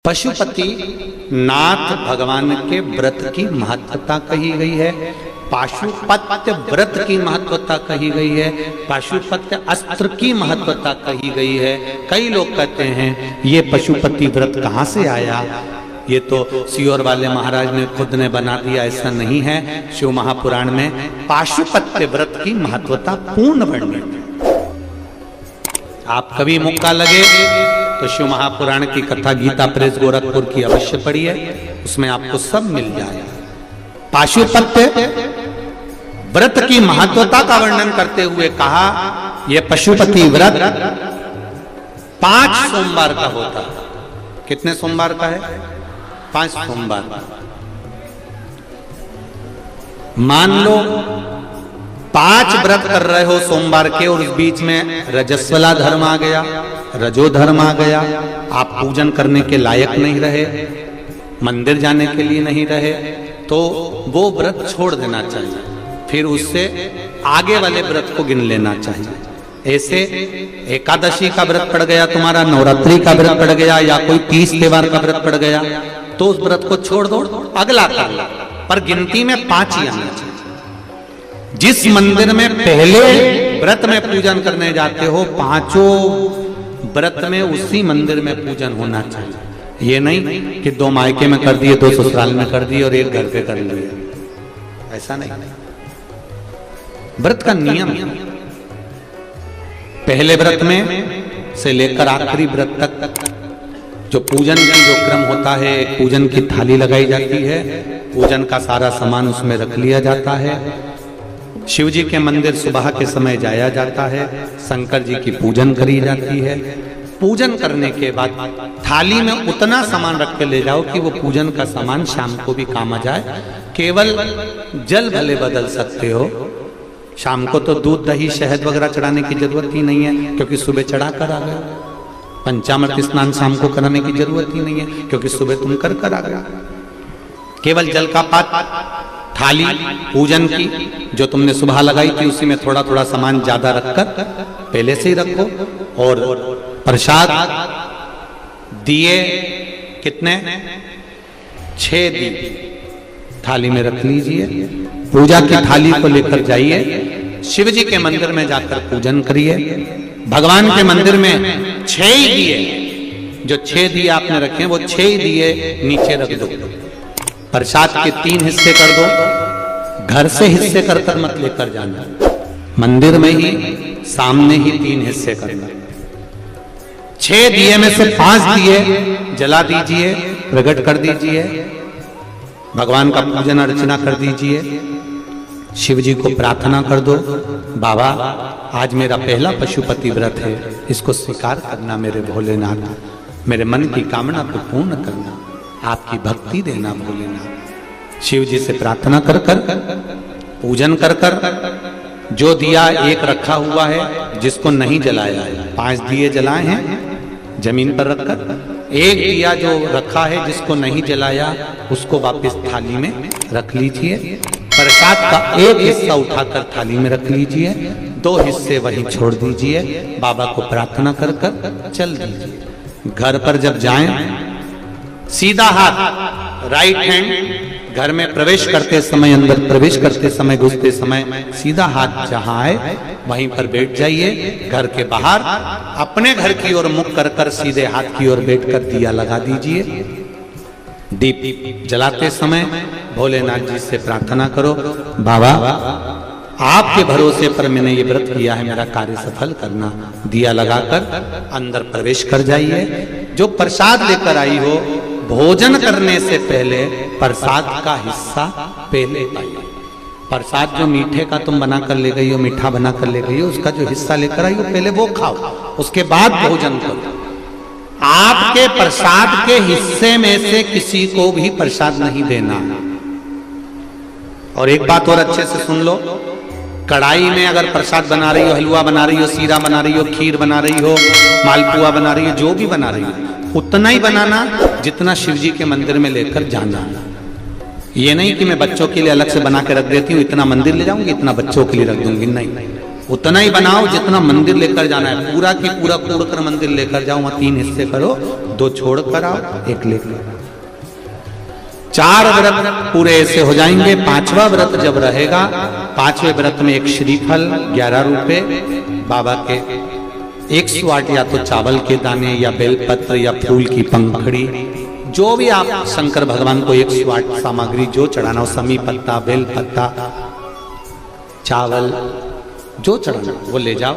पशुपति नाथ भगवान के व्रत की महत्वता कही गई है, पाशुपत्य व्रत की महत्वता कही गई है, पाशुपत्य अस्त्र की महत्वता कही गई है। कई लोग कहते हैं ये पशुपति व्रत कहाँ से आया, ये तो सियोर वाले महाराज ने खुद ने बना दिया, ऐसा नहीं है। शिव महापुराण में पाशुपत्य व्रत की महत्वता पूर्ण वर्णित है। आप कभी मौका लगे तो शिव महापुराण की कथा गीता प्रेस गोरखपुर की अवश्य पढ़िए, उसमें आपको सब मिल जाएगा। पाशुपत्य व्रत की महत्वता का वर्णन करते हुए कहा यह पशुपति व्रत 5 सोमवार का होता है। कितने सोमवार का है? 5 सोमवार। मान लो 5 व्रत कर रहे हो सोमवार के, और उस बीच में रजस्वला धर्म आ गया, रजो धर्म आ गया, आप पूजन करने के लायक नहीं रहे, मंदिर जाने के लिए नहीं रहे, तो वो व्रत छोड़ देना चाहिए, फिर उससे आगे वाले व्रत को गिन लेना चाहिए। ऐसे एकादशी का व्रत पड़ गया तुम्हारा, नवरात्रि का व्रत पड़ गया, या कोई 30 त्योहार का व्रत पड़ गया, तो उस व्रत को छोड़ दो, अगला कर लो, पर गिनती में 5 ही आना चाहिए। जिस मंदिर में पहले व्रत में पूजन करने जाते हो, 5 व्रत में उसी मंदिर में पूजन होना चाहिए। ये नहीं कि 2 मायके में कर दिए, 2 ससुराल में कर दिए और 1 घर पे कर लिए, ऐसा नहीं। व्रत का नियम है, पहले व्रत में से लेकर आखिरी व्रत तक जो पूजन की जो क्रम होता है, पूजन की थाली लगाई जाती है, पूजन का सारा सामान उसमें रख लिया जाता है, शिव जी के मंदिर सुबह के समय जाया जाता है, शंकर जी की पूजन करी जाती है। पूजन करने के बाद थाली में उतना सामान रख के ले जाओ कि वो पूजन का सामान शाम को भी काम आ जाए। केवल जल भले बदल सकते हो, शाम को तो दूध दही शहद वगैरह चढ़ाने की जरूरत ही नहीं है, क्योंकि सुबह चढ़ा कर आ गए। पंचामृत स्नान शाम को कराने की जरूरत ही नहीं है, क्योंकि सुबह तुम कर आ गए। केवल जल का पात्र, थाली पूजन की जो तुमने सुबह लगाई थी, उसी में थोड़ा थोड़ा सामान ज्यादा रखकर पहले से ही रखो, और प्रसाद दिए कितने? 6 दिए थाली में रख लीजिए। पूजा की थाली को लेकर जाइए, शिव जी के मंदिर में जाकर पूजन करिए। भगवान के मंदिर में 6 ही दिए, जो 6 दिए आपने रखे वो 6 ही दिए नीचे रख दो। प्रसाद के 3 हिस्से कर दो, घर से हिस्से कर मत लेकर जाना, मंदिर में ही सामने ही 3 हिस्से करना। 6 दिए में से 5 दिए जला दीजिए, प्रकट कर दीजिए, भगवान का पूजन अर्चना कर दीजिए, शिव जी को प्रार्थना कर दो, बाबा आज मेरा पहला पशुपति व्रत है, इसको स्वीकार करना मेरे भोलेनाथ, मेरे मन की कामना को पूर्ण करना, आपकी भक्ति देना भोलेनाथ। शिव जी से प्रार्थना कर कर पूजन कर कर जो दिया एक रखा हुआ है, जिसको नहीं जलाया है, 5 दिए जलाए हैं जमीन पर रखकर, एक दिया जो रखा है जिसको नहीं जलाया उसको वापस थाली में रख लीजिए। प्रसाद का एक हिस्सा उठाकर थाली में रख लीजिए, 2 हिस्से वहीं छोड़ दीजिए, बाबा को प्रार्थना कर कर चल दीजिए। घर पर जब जाएं, सीधा हाथ राइट हैंड घर में प्रवेश करते समय, अंदर प्रवेश करते समय, घुसते समय सीधा हाथ जहां आए वहीं पर बैठ जाइए। घर के बाहर अपने घर की ओर मुख कर कर सीधे हाथ की ओर बैठकर दिया लगा दीजिए। दीप जलाते समय भोलेनाथ जी से प्रार्थना करो, बाबा आपके भरोसे पर मैंने ये व्रत किया है, मेरा कार्य सफल करना। दिया लगाकर अंदर प्रवेश कर जाइए। जो प्रसाद लेकर आई हो, भोजन करने से पहले प्रसाद का हिस्सा पहले पाइए। प्रसाद जो मीठे का तुम बना कर ले गई हो, मीठा बना कर ले गई हो, उसका जो हिस्सा लेकर आई हो पहले वो खाओ, उसके बाद भोजन करो। आपके प्रसाद के हिस्से में से किसी को भी प्रसाद नहीं देना। और एक बात और अच्छे से सुन लो, कढ़ाई में अगर प्रसाद बना रही हो, हलवा बना रही हो, सीरा बना रही हो, खीर बना रही हो, मालपुआ बना रही हो, जो भी बना रही हो, उतना ही बनाना जितना शिव जी के मंदिर में लेकर जाना। ये नहीं कि मैं बच्चों के लिए अलग से बना के रख देती हूँ, इतना मंदिर ले जाऊंगी, इतना बच्चों के लिए रख दूंगी, नहीं। उतना ही बनाओ जितना मंदिर लेकर जाना है, पूरा की पूरा तोड़कर मंदिर लेकर जाओ, वहां 3 हिस्से करो, 2 छोड़ कर आओ, 1 लेकर आओ। 4 व्रत पूरे ऐसे हो जाएंगे। 5वां व्रत जब रहेगा, 5वें व्रत में 1 श्रीफल 11 रुपए, बाबा के 108 या तो चावल के दाने या बेलपत्र या फूल की पंखड़ी, जो भी आप शंकर भगवान को 108 सामग्री जो चढ़ाना हो, समी पत्ता, बेल पत्ता, चावल, जो चढ़ाना वो ले जाओ।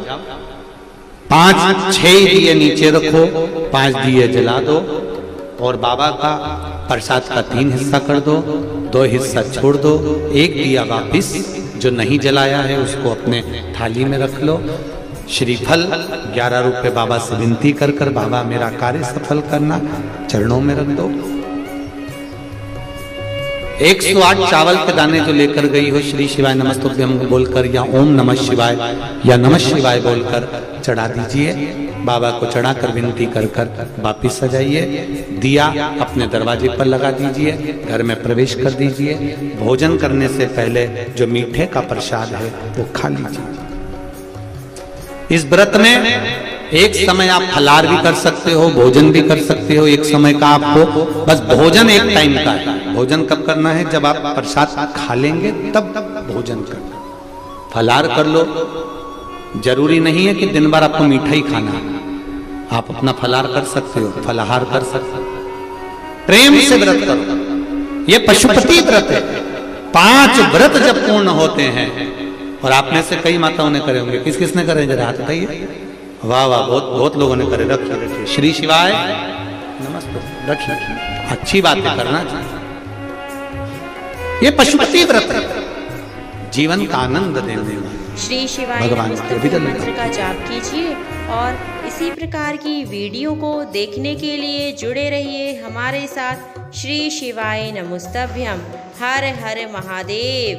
5-6 दिए नीचे रखो, 5 दिए जला दो और बाबा का प्रसाद का 3 हिस्सा कर दो, 2 हिस्सा छोड़ दो, 1 दिया वापिस जो नहीं जलाया है उसको अपने थाली में रख लो। श्रीफल 11 रुपए बाबा से विनती कर कर, बाबा मेरा कार्य सफल करना, चरणों में रख दो। 108 चावल के दाने जो लेकर गई हो, श्री शिवाय नमस्तुभ्यं बोलकर या ओम नमः शिवाय या नमः शिवाय बोलकर चढ़ा दीजिए। बाबा को चढ़ाकर विनती कर कर वापिस सजाइए। दिया अपने दरवाजे पर लगा दीजिए, घर में प्रवेश कर दीजिए। भोजन करने से पहले जो मीठे का प्रसाद है वो खा लीजिए। इस व्रत में एक समय आप फलार भी कर सकते हो, भोजन भी कर सकते हो। एक समय का आपको बस भोजन एक टाइम का है। भोजन कब करना है? जब आप प्रसाद खा लेंगे तब भोजन करना। फलार कर लो, जरूरी नहीं है कि दिन भर आपको मीठा ही खाना है। आप अपना फलार कर सकते हो, फलाहार कर सकते हो। प्रेम से व्रत करो, ये पशुपति व्रत है। 5 व्रत जब पूर्ण होते हैं, और आप में से कई माताओं ने करे होंगे, किस किसने करे जरा हाथ उठाइए। वाह वाह, बहुत लोगों ने करे। रखिए रखिए, श्री शिवाय नमस्ते, रखिए। अच्छी बातें करना चाहिए। ये पशुपति व्रत है, जीवन का आनंद देने वाला। श्री शिवाय नमस्तुभ्यं मंत्र का जाप कीजिए और इसी प्रकार की वीडियो को देखने के लिए जुड़े रहिए हमारे साथ। श्री शिवाय नमस्तुभ्यं। हर हर महादेव।